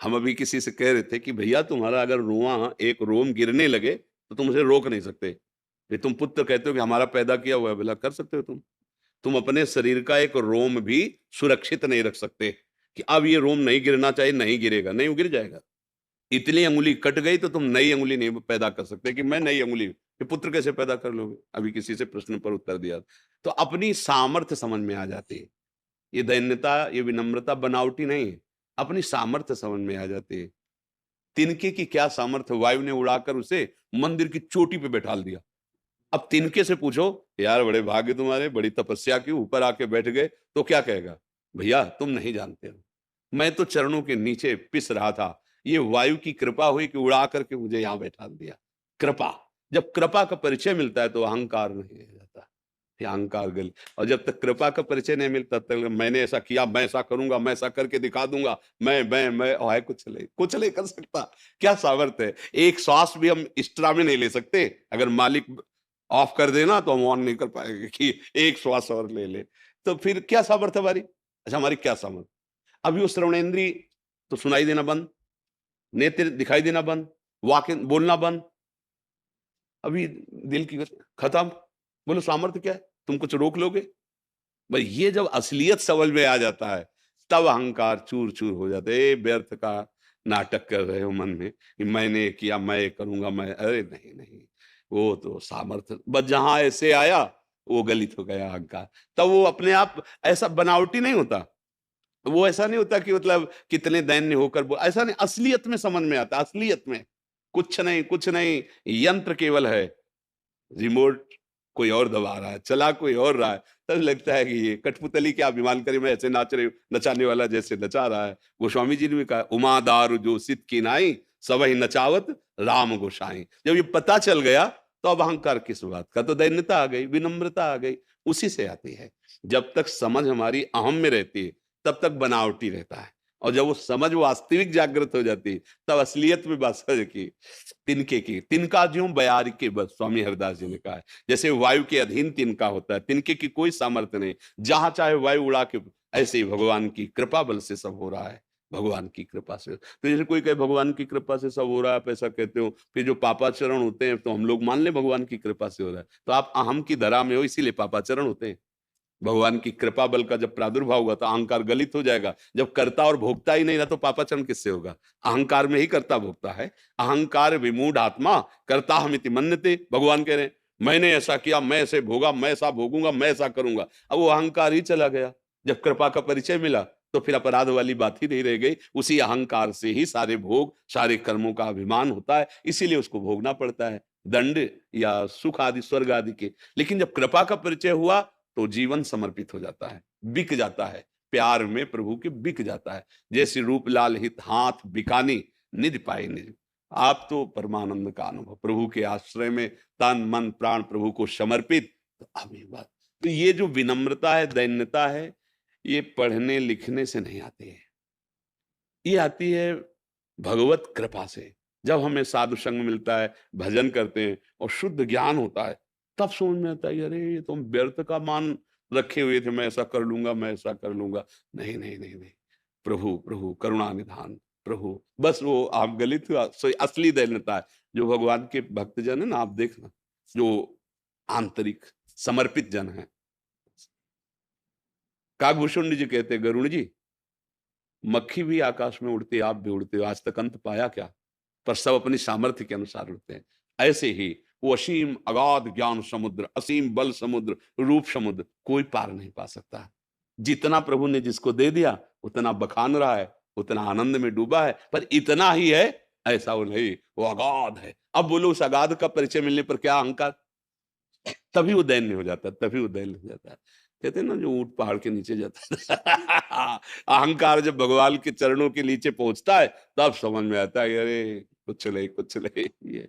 हम अभी किसी से कह रहे थे कि भैया तुम्हारा अगर रोआ एक रोम गिरने लगे तो तुम उसे रोक नहीं सकते। ये तुम पुत्र कहते हो कि हमारा पैदा किया हुआ है, भला कर सकते हो तुम अपने शरीर का एक रोम भी सुरक्षित नहीं रख सकते कि अब ये रोम नहीं गिरना चाहिए, नहीं गिरेगा, नहीं वो गिर जाएगा। इतनी अंगुली कट गई तो तुम नई अंगुली नहीं पैदा कर सकते कि मैं नई अंगुली, ये पुत्र कैसे पैदा कर लोगे? अभी किसी से प्रश्न पर उत्तर दिया। तो अपनी सामर्थ्य समझ में आ जाती है। ये दैन्यता, ये विनम्रता बनावटी नहीं है, अपनी सामर्थ्य समझ में आ जाती है। तिनके की क्या सामर्थ्य, वायु ने उड़ाकर उसे मंदिर की चोटी पे बैठाल दिया। अब तिनके से पूछो, यार बड़े भाग्य तुम्हारे, बड़ी तपस्या की, ऊपर आके बैठ गए, तो क्या कहेगा? भैया तुम नहीं जानते हो, मैं तो चरणों के नीचे पिस रहा था, ये वायु की कृपा हुई कि उड़ा करके मुझे यहां बैठा दिया। कृपा, जब कृपा का परिचय मिलता है तो अहंकार नहीं रह जाता, ये अहंकार गल। और जब तक कृपा का परिचय नहीं मिलता तब तक मैंने ऐसा किया, मैं ऐसा करूंगा, मैं ऐसा करके दिखा दूंगा, मैं और है, कुछ नहीं कर सकता। क्या सामर्थ्य है? एक श्वास भी हम एक्स्ट्रा में नहीं ले सकते। अगर मालिक ऑफ कर देना तो हम ऑन नहीं कर पाएंगे कि एक श्वास और ले ले। तो फिर क्या सामर्थ्य हमारी? अच्छा, हमारी क्या सामर्थ्य? अभी वो श्रवणेन्द्रिय तो सुनाई देना बंद, नेत्र दिखाई देना बंद, वाक बोलना बंद, अभी दिल की खत्म। बोलो सामर्थ्य क्या है? तुम कुछ रोक लोगे? भाई ये जब असलियत समझ में आ जाता है तब अहंकार चूर चूर हो जाता है। व्यर्थ का नाटक कर रहे हो मन में कि मैंने किया, मैं करूंगा, मैं, अरे नहीं नहीं, वो तो सामर्थ्य बस जहां ऐसे आया वो गलित हो गया अहंकार। तब वो अपने आप ऐसा बनावटी नहीं होता, वो ऐसा नहीं होता कि मतलब कितने दैन्य होकर ऐसा नहीं, असलियत में समझ में आता, असलियत में। कुछ नहीं, कुछ नहीं, यंत्र केवल है, रिमोट कोई और दबा रहा है, चला कोई और रहा है। तब लगता है कि ये कठपुतली क्या अभिमान करे, मैं ऐसे नाच रही, नचाने वाला जैसे नचा रहा है। गोस्वामी जी ने भी कहा, उमा दारू जो सित की नाई, सबही नचावत राम गोसाई। जब ये पता चल गया तो अब अहंकार किस बात का? तो दैन्यता आ गई, विनम्रता आ गई, उसी से आती है। जब तक समझ हमारी अहम में रहती है तब तक बनावटी रहता है, और जब वो समझ वास्तविक जागृत हो जाती है तब असलियत में बात की। तिनके की, तिनका ज्यों बयार के, बस स्वामी हरदास जी ने कहा है, जैसे वायु के अधीन तिनका होता है, तिनके की कोई सामर्थ्य नहीं, जहां चाहे वायु उड़ा के। ऐसे ही भगवान की कृपा बल से सब हो रहा है, भगवान की कृपा से। तो जैसे कोई कहे भगवान की कृपा से सब हो रहा है, आप ऐसा कहते हो, फिर जो पापाचरण होते हैं तो हम लोग मान ले भगवान की कृपा से हो रहा है, तो आप अहम की धरा में हो इसीलिए पापाचरण होते हैं। भगवान की कृपा बल का जब प्रादुर्भाव होगा तो अहंकार गलित हो जाएगा। जब कर्ता और भोक्ता ही नहीं रहा तो पापाचरण किससे होगा? अहंकार में ही कर्ता भोक्ता है। अहंकार विमूढ़ आत्मा कर्ता हमिति मन्यते, भगवान कह रहे हैं मैंने ऐसा किया, मैं ऐसे भोगा, मैं ऐसा भोगूंगा, मैं ऐसा करूंगा। अब वो अहंकार ही चला गया। जब कृपा का परिचय मिला तो फिर अपराध वाली बात ही नहीं रह गई। उसी अहंकार से ही सारे भोग, सारे कर्मों का अभिमान होता है, इसीलिए उसको भोगना पड़ता है, दंड या सुख आदि, स्वर्ग आदि के। लेकिन जब कृपा का परिचय हुआ तो जीवन समर्पित हो जाता है, बिक जाता है, प्यार में प्रभु के बिक जाता है। जैसे रूप लाल हित हाथ बिकानी, निधि पाए निज। आप तो परमानंद का अनुभव, प्रभु के आश्रय में तन मन प्राण प्रभु को समर्पित। तो अब ये बात, तो ये जो विनम्रता है, दैन्यता है, ये पढ़ने लिखने से नहीं आती है, ये आती है भगवत कृपा से। जब हमें साधु संग मिलता है, भजन करते हैं और शुद्ध ज्ञान होता है, तब समझ में आता है अरे ये तो हम व्यर्थ का मान रखे हुए थे, मैं ऐसा कर लूंगा, मैं ऐसा कर लूंगा। नहीं नहीं नहीं नहीं, प्रभु प्रभु करुणा निधान प्रभु, बस वो आप गलित हुआ। सो असली दैन्यता है जो भगवान के भक्तजन है ना, आप देखना, जो आंतरिक समर्पित जन है। काकभूषण जी कहते हैं, गरुण जी, मक्खी भी आकाश में उड़ती है, आप भी उड़ते हो, आज तक अंत पाया क्या? पर सब अपनी सामर्थ्य के अनुसार उड़ते हैं। ऐसे ही वो असीम अगाध ज्ञान समुद्र, असीम बल समुद्र, रूप समुद्र, कोई पार नहीं पा सकता। जितना प्रभु ने जिसको दे दिया उतना बखान रहा है, उतना आनंद में डूबा है, पर इतना ही है ऐसा वो नहीं, वो अगाध है। अब बोलो उस अगाध का परिचय मिलने पर क्या अहंकार? तभी वो दैन्य हो जाता है, तभी वो दैन्य हो जाता है। कहते हैं ना, जो ऊंट पहाड़ के नीचे जाता है अहंकार जब भगवान के चरणों के नीचे पहुंचता है तब समझ में आता है अरे कुछ नहीं, कुछ नहीं, ये